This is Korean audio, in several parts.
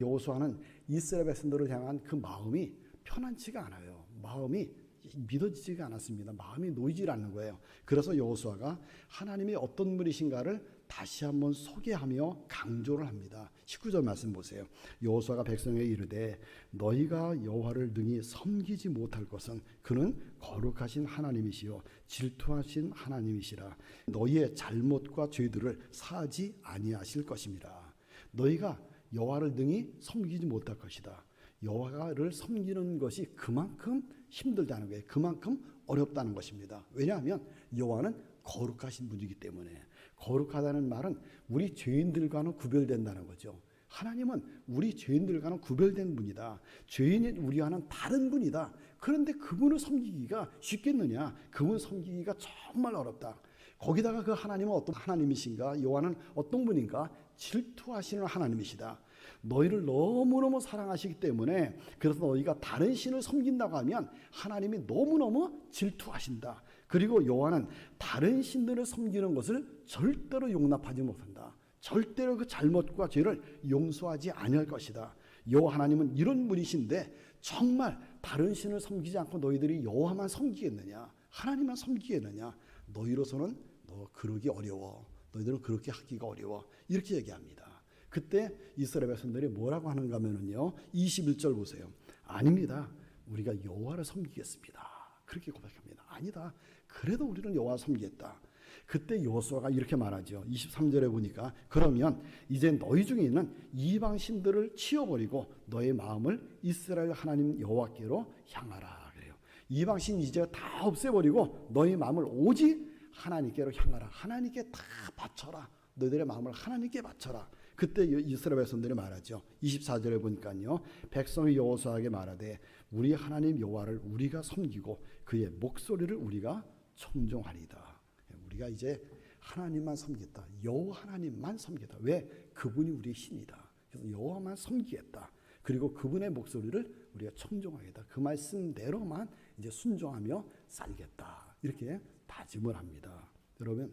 여호수아는 이스라엘 백성들을 향한 그 마음이 편안치가 않아요. 마음이 믿어지지가 않았습니다. 마음이 놓이질 않는 거예요. 그래서 여호수아가 하나님이 어떤 분이신가를 다시 한번 소개하며 강조를 합니다. 19절 말씀 보세요. 여호수아가 백성에게 이르되 너희가 여호와를 능히 섬기지 못할 것은 그는 거룩하신 하나님이시요 질투하신 하나님이시라. 너희의 잘못과 죄들을 사하지 아니하실 것입니다. 너희가 여호와를 능히 섬기지 못할 것이다. 여호와를 섬기는 것이 그만큼 힘들다는 거예요. 그만큼 어렵다는 것입니다. 왜냐하면 여호와는 거룩하신 분이기 때문에. 거룩하다는 말은 우리 죄인들과는 구별된다는 거죠. 하나님은 우리 죄인들과는 구별된 분이다. 죄인인 우리와는 다른 분이다. 그런데 그분을 섬기기가 쉽겠느냐? 그분 섬기기가 정말 어렵다. 거기다가 그 하나님은 어떤 하나님이신가? 여호와는 어떤 분인가? 질투하시는 하나님이시다. 너희를 너무너무 사랑하시기 때문에 그래서 너희가 다른 신을 섬긴다고 하면 하나님이 너무너무 질투하신다. 그리고 여호와는 다른 신들을 섬기는 것을 절대로 용납하지 못한다. 절대로 그 잘못과 죄를 용서하지 아니할 것이다. 여호와 하나님은 이런 분이신데 정말 다른 신을 섬기지 않고 너희들이 여호와만 섬기겠느냐? 하나님만 섬기겠느냐? 너희로서는 너 그러기 어려워. 너희들은 그렇게 하기가 어려워. 이렇게 얘기합니다. 그때 이스라엘 백성들이 뭐라고 하는가 하면요. 21절 보세요. 아닙니다. 우리가 여호와를 섬기겠습니다. 그렇게 고백합니다. 아니다. 그래도 우리는 여호와 섬기겠다. 그때 여호수아가 이렇게 말하죠. 23절에 보니까 그러면 이제 너희 중에 있는 이방 신들을 치워버리고 너의 마음을 이스라엘 하나님 여호와께로 향하라 그래요. 이방 신 이제 다 없애버리고 너의 마음을 오직 하나님께로 향하라. 하나님께 다 바쳐라. 너희들의 마음을 하나님께 바쳐라. 그때 이스라엘 백성들이 말하죠. 24절에 보니까요. 백성이 여호수아에게 말하되 우리 하나님 여호와를 우리가 섬기고 그의 목소리를 우리가 청종하리이다. 우리가 이제 하나님만 섬기겠다. 여호와 하나님만 섬기겠다. 왜? 그분이 우리의 신이다. 그래서 여호와만 섬기겠다. 그리고 그분의 목소리를 우리가 청종하겠다. 그 말씀대로만 이제 순종하며 살겠다. 이렇게 다짐을 합니다. 여러분,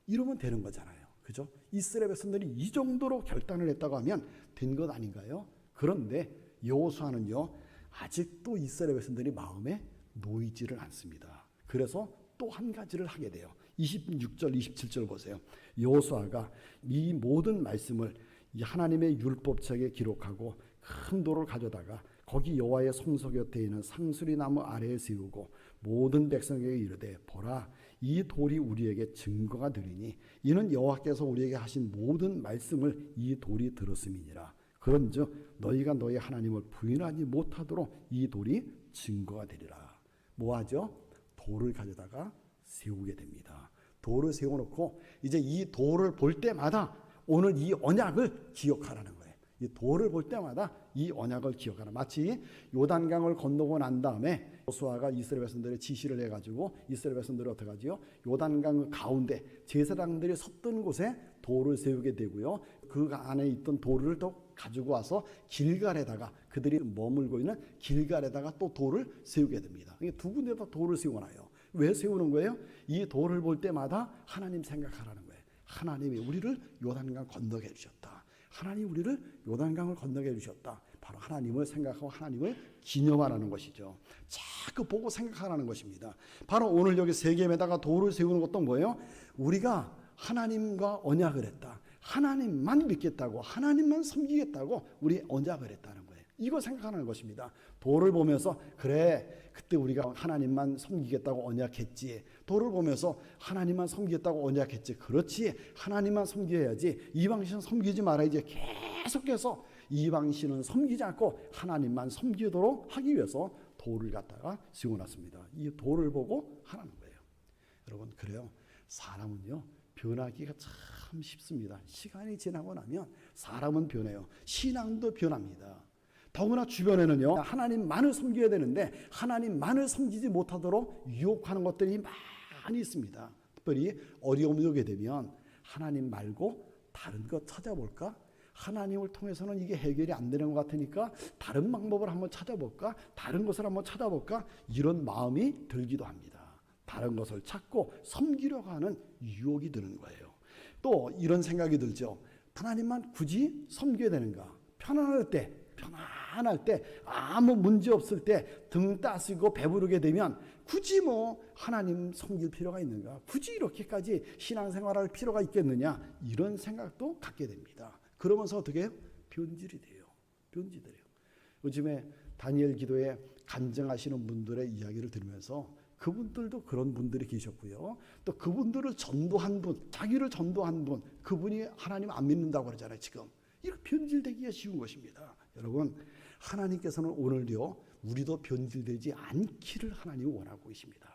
이러면 되는 거잖아요. 그죠? 이스라엘 백성들이 이 정도로 결단을 했다고 하면 된 것 아닌가요? 그런데 여호수아는요, 아직도 이스라엘 백성들이 마음에 놓이지를 않습니다. 그래서 또 한 가지를 하게 돼요. 26절, 27절 보세요. 여호수아가 이 모든 말씀을 하나님의 율법책에 기록하고 큰 돌을 가져다가 거기 여호와의 성소 곁에 있는 상수리 나무 아래에 세우고 모든 백성에게 이르되 보라 이 돌이 우리에게 증거가 되리니 이는 여호와께서 우리에게 하신 모든 말씀을 이 돌이 들었음이니라. 그런즉 너희가 너희 하나님을 부인하지 못하도록 이 돌이 증거가 되리라. 뭐하죠? 돌을 가져다가 세우게 됩니다. 돌을 세워놓고 이제 이 돌을 볼 때마다 오늘 이 언약을 기억하라는 거예요. 이 돌을 볼 때마다 이 언약을 기억하라. 마치 요단강을 건너고 난 다음에 여호수아가 이스라엘 백성들의 지시를 해가지고 이스라엘 백성들이 어떻게 하지요? 요단강 가운데 제사장들이 섰던 곳에 돌을 세우게 되고요. 그 안에 있던 돌을 또 가지고 와서 길갈에다가 그들이 머물고 있는 길갈에다가 또 돌을 세우게 됩니다. 두 군데다 돌을 세워놔요. 왜 세우는 거예요? 이 돌을 볼 때마다 하나님 생각하라는 거예요. 하나님이 우리를 요단강 건너게 해주셨다. 하나님 우리를 요단강을 건너게 해주셨다. 바로 하나님을 생각하고 하나님을 기념하라는 것이죠. 자꾸 보고 생각하라는 것입니다. 바로 오늘 여기 세겜에다가 돌을 세우는 것도 뭐예요? 우리가 하나님과 언약을 했다. 하나님만 믿겠다고 하나님만 섬기겠다고 우리 언약을 했다는 거예요. 이거 생각하는 것입니다. 돌을 보면서 그래 그때 우리가 하나님만 섬기겠다고 언약했지. 돌을 보면서 하나님만 섬기겠다고 언약했지. 그렇지 하나님만 섬겨야지. 이방신은 섬기지 말아야지. 계속해서 이방신은 섬기지 않고 하나님만 섬기도록 하기 위해서 돌을 갖다가 세워놨습니다. 이 돌을 보고 하라는 거예요. 여러분 그래요. 사람은요 변하기가 참 쉽습니다. 시간이 지나고 나면 사람은 변해요. 신앙도 변합니다. 더구나 주변에는요 하나님만을 섬겨야 되는데 하나님만을 섬기지 못하도록 유혹하는 것들이 많이 있습니다. 특별히 어려움이 오게 되면 하나님 말고 다른 것 찾아볼까? 하나님을 통해서는 이게 해결이 안 되는 것 같으니까 다른 방법을 한번 찾아볼까? 다른 것을 한번 찾아볼까? 이런 마음이 들기도 합니다. 다른 것을 찾고 섬기려고 하는 유혹이 드는 거예요. 또 이런 생각이 들죠. 하나님만 굳이 섬겨야 되는가? 편안할 때, 아무 문제 없을 때 등 따시고 배부르게 되면 굳이 뭐 하나님 섬길 필요가 있는가? 굳이 이렇게까지 신앙생활할 필요가 있겠느냐? 이런 생각도 갖게 됩니다. 그러면서 어떻게 해요? 변질이 돼요. 변질돼요. 요즘에 다니엘 기도에 간증하시는 분들의 이야기를 들으면서 그분들도 그런 분들이 계셨고요. 또 그분들을 전도한 분, 자기를 전도한 분, 그분이 하나님 안 믿는다고 그러잖아요. 지금 이렇게 변질되기가 쉬운 것입니다. 여러분, 하나님께서는 오늘요 우리도 변질되지 않기를 하나님이 원하고 계십니다.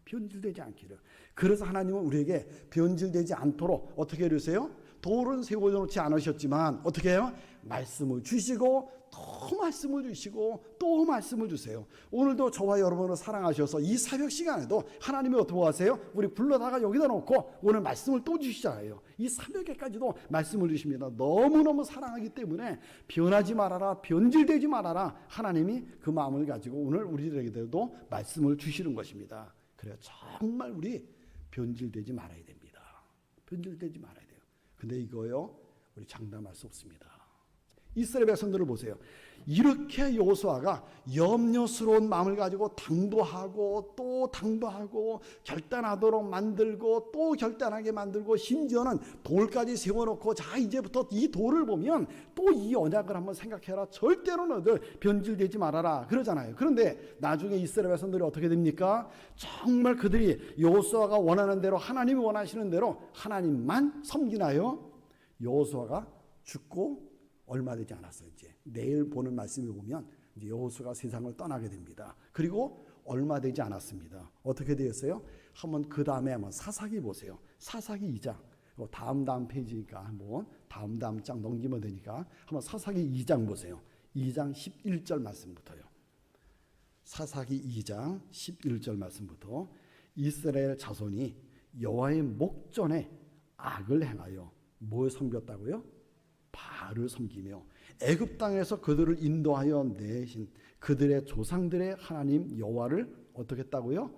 변질되지 않기를. 그래서 하나님은 우리에게 변질되지 않도록 어떻게 해주세요? 돌은 세워놓지 않으셨지만 어떻게 해요? 말씀을 주시고 또 말씀을 주시고 또 말씀을 주세요. 오늘도 저와 여러분을 사랑하셔서 이 새벽 시간에도 하나님이 어떻게 하세요? 우리 불러다가 여기다 놓고 오늘 말씀을 또 주시잖아요. 이 새벽에까지도 말씀을 주십니다. 너무너무 사랑하기 때문에 변하지 말아라, 변질되지 말아라. 하나님이 그 마음을 가지고 오늘 우리들에게도 말씀을 주시는 것입니다. 그래야 정말 우리 변질되지 말아야 됩니다. 변질되지 말아야 돼요. 근데 이거요 우리 장담할 수 없습니다. 이스라엘 백성들을 보세요. 이렇게 여호수아가 염려스러운 마음을 가지고 당도하고 또 당도하고 결단하도록 만들고 또 결단하게 만들고 심지어는 돌까지 세워놓고 자 이제부터 이 돌을 보면 또 이 언약을 한번 생각해라. 절대로 너희들 변질되지 말아라 그러잖아요. 그런데 나중에 이스라엘 백성들이 어떻게 됩니까? 정말 그들이 여호수아가 원하는 대로 하나님이 원하시는 대로 하나님만 섬기나요? 여호수아가 죽고 얼마 되지 않았어요. 이제 내일 보는 말씀에 보면 이제 여호수아가 세상을 떠나게 됩니다. 그리고 얼마 되지 않았습니다. 어떻게 되었어요? 한번 그 다음에 한번 사사기 보세요. 사사기 2장. 다음 페이지니까 한번 다음 장 넘기면 되니까 한번 사사기 2장 보세요. 2장 11절 말씀부터요. 사사기 2장 11절 말씀부터 이스라엘 자손이 여호와의 목전에 악을 행하여 뭘 섬겼다고요? 바알을 섬기며 애굽 땅에서 그들을 인도하여 내신 그들의 조상들의 하나님 여호와를 어떻게 했다고요?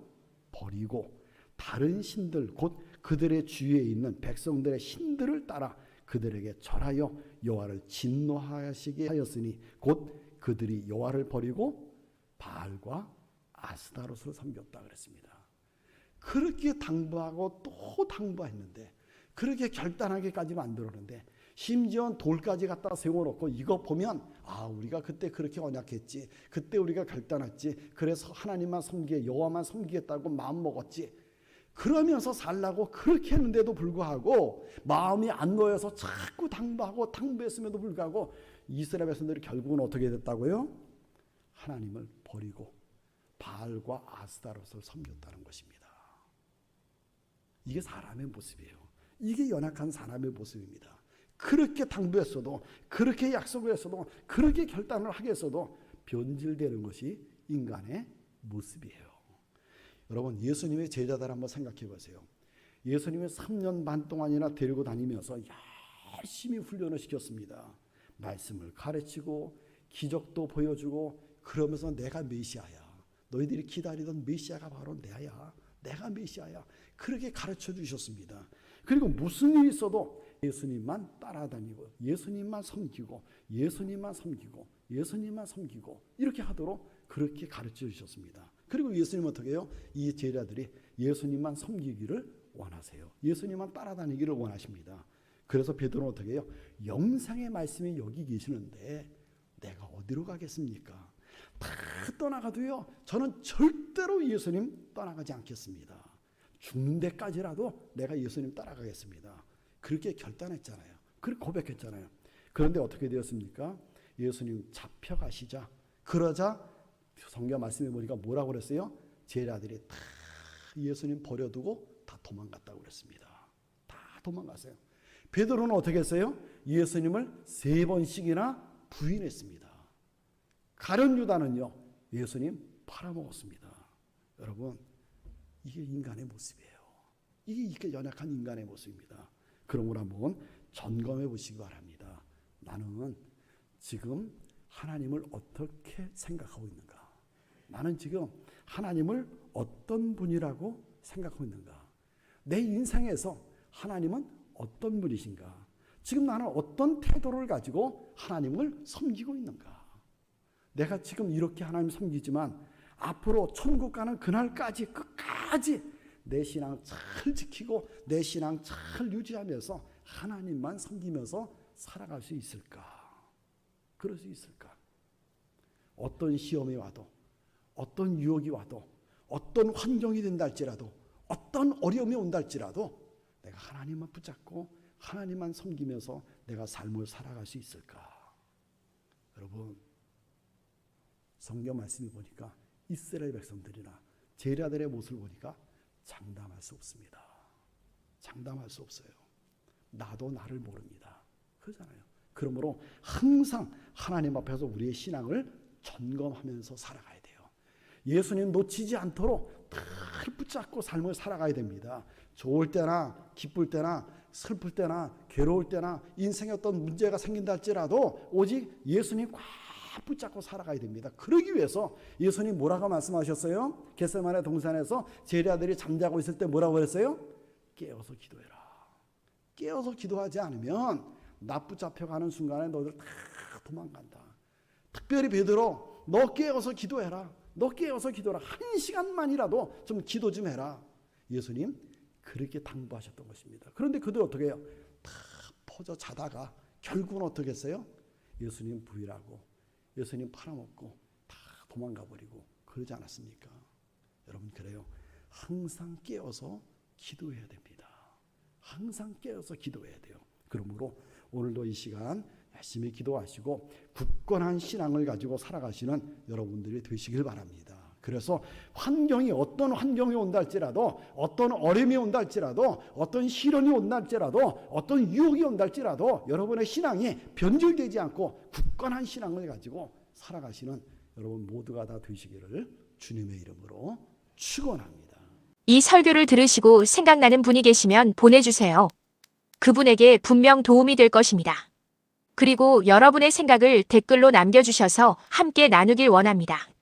버리고 다른 신들 곧 그들의 주위에 있는 백성들의 신들을 따라 그들에게 절하여 여호와를 진노하시게 하였으니 곧 그들이 여호와를 버리고 바알과 아스타롯을 섬겼다 그랬습니다. 그렇게 당부하고 또 당부했는데 그렇게 결단하게까지 만들었는데 심지어 돌까지 갖다 세워놓고 이거 보면 아 우리가 그때 그렇게 언약했지, 그때 우리가 결단했지, 그래서 하나님만 섬기게 여호와만 섬기겠다고 마음 먹었지, 그러면서 살라고 그렇게 했는데도 불구하고 마음이 안 놓여서 자꾸 당부하고 당부했음에도 불구하고 이스라엘 백성들이 결국은 어떻게 됐다고요? 하나님을 버리고 바알과 아스타롯을 섬겼다는 것입니다. 이게 사람의 모습이에요. 이게 연약한 사람의 모습입니다. 그렇게 당부했어도 그렇게 약속을 했어도 그렇게 결단을 하게 했어도 변질되는 것이 인간의 모습이에요. 여러분 예수님의 제자들 한번 생각해 보세요. 예수님이 3년 반 동안이나 데리고 다니면서 열심히 훈련을 시켰습니다. 말씀을 가르치고 기적도 보여주고 그러면서 내가 메시아야. 너희들이 기다리던 메시아가 바로 내야. 내가 메시아야. 그렇게 가르쳐 주셨습니다. 그리고 무슨 일이 있어도 예수님만 따라다니고 예수님만 섬기고 예수님만 섬기고 예수님만 섬기고 이렇게 하도록 그렇게 가르쳐 주셨습니다. 그리고 예수님은 어떻게 해요? 이 제자들이 예수님만 섬기기를 원하세요. 예수님만 따라다니기를 원하십니다. 그래서 베드로는 어떻게 해요? 영상의 말씀이 여기 계시는데 내가 어디로 가겠습니까? 다 떠나가도요 저는 절대로 예수님 떠나가지 않겠습니다. 죽는 데까지라도 내가 예수님 따라가겠습니다. 그렇게 결단했잖아요. 그렇게 고백했잖아요. 그런데 어떻게 되었습니까? 예수님 잡혀가시자 그러자 성경 말씀에 보니까 뭐라고 그랬어요? 제자들이 다 예수님 버려두고 다 도망갔다고 그랬습니다. 다 도망갔어요. 베드로는 어떻게 했어요? 예수님을 3번씩이나 부인했습니다. 가룟 유다는요 예수님 팔아먹었습니다. 여러분 이게 인간의 모습이에요. 이게 연약한 인간의 모습입니다. 그런 걸 한번 점검해 보시기 바랍니다. 나는 지금 하나님을 어떻게 생각하고 있는가? 나는 지금 하나님을 어떤 분이라고 생각하고 있는가? 내 인생에서 하나님은 어떤 분이신가? 지금 나는 어떤 태도를 가지고 하나님을 섬기고 있는가? 내가 지금 이렇게 하나님 섬기지만 앞으로 천국 가는 그날까지 끝까지 내 신앙 잘 지키고 내 신앙 잘 유지하면서 하나님만 섬기면서 살아갈 수 있을까? 그럴 수 있을까? 어떤 시험이 와도, 어떤 유혹이 와도, 어떤 환경이 된다 할지라도, 어떤 어려움이 온다 할지라도 내가 하나님만 붙잡고 하나님만 섬기면서 내가 삶을 살아갈 수 있을까? 여러분, 성경 말씀을 보니까 이스라엘 백성들이나 제자들의 모습을 보니까 장담할 수 없습니다. 장담할 수 없어요. 나도 나를 모릅니다. 그러잖아요. 그러므로 항상 하나님 앞에서 우리의 신앙을 점검하면서 살아가야 돼요. 예수님 놓치지 않도록 늘 붙잡고 삶을 살아가야 됩니다. 좋을 때나 기쁠 때나 슬플 때나 괴로울 때나 인생에 어떤 문제가 생긴다 할지라도 오직 예수님 꽉 붙잡고 살아가야 됩니다. 그러기 위해서 예수님 뭐라고 말씀하셨어요? 겟세마네 동산에서 제자들이 잠자고 있을 때 뭐라고 그랬어요? 깨어서 기도해라. 깨어서 기도하지 않으면 나 붙잡혀가는 순간에 너희들 다 도망간다. 특별히 베드로, 너 깨어서 기도해라. 너 깨어서 기도해라. 1시간만이라도 좀 기도 좀 해라. 예수님 그렇게 당부하셨던 것입니다. 그런데 그들 어떻게 해요? 다 퍼져 자다가 결국은 어떻게 했어요? 예수님 부인하고 예수님 팔아먹고 다 도망가 버리고 그러지 않았습니까? 여러분, 그래요. 항상 깨어서 기도해야 됩니다. 항상 깨어서 기도해야 돼요. 그러므로 오늘도 이 시간 열심히 기도하시고 굳건한 신앙을 가지고 살아가시는 여러분들이 되시길 바랍니다. 그래서 환경이 어떤 환경이 온다 할지라도, 어떤 어려움이 온다 할지라도, 어떤 시련이 온다 할지라도, 어떤 유혹이 온다 할지라도 여러분의 신앙이 변질되지 않고 굳건한 신앙을 가지고 살아가시는 여러분 모두가 다 되시기를 주님의 이름으로 축원합니다. 이 설교를 들으시고 생각나는 분이 계시면 보내주세요. 그분에게 분명 도움이 될 것입니다. 그리고 여러분의 생각을 댓글로 남겨주셔서 함께 나누길 원합니다.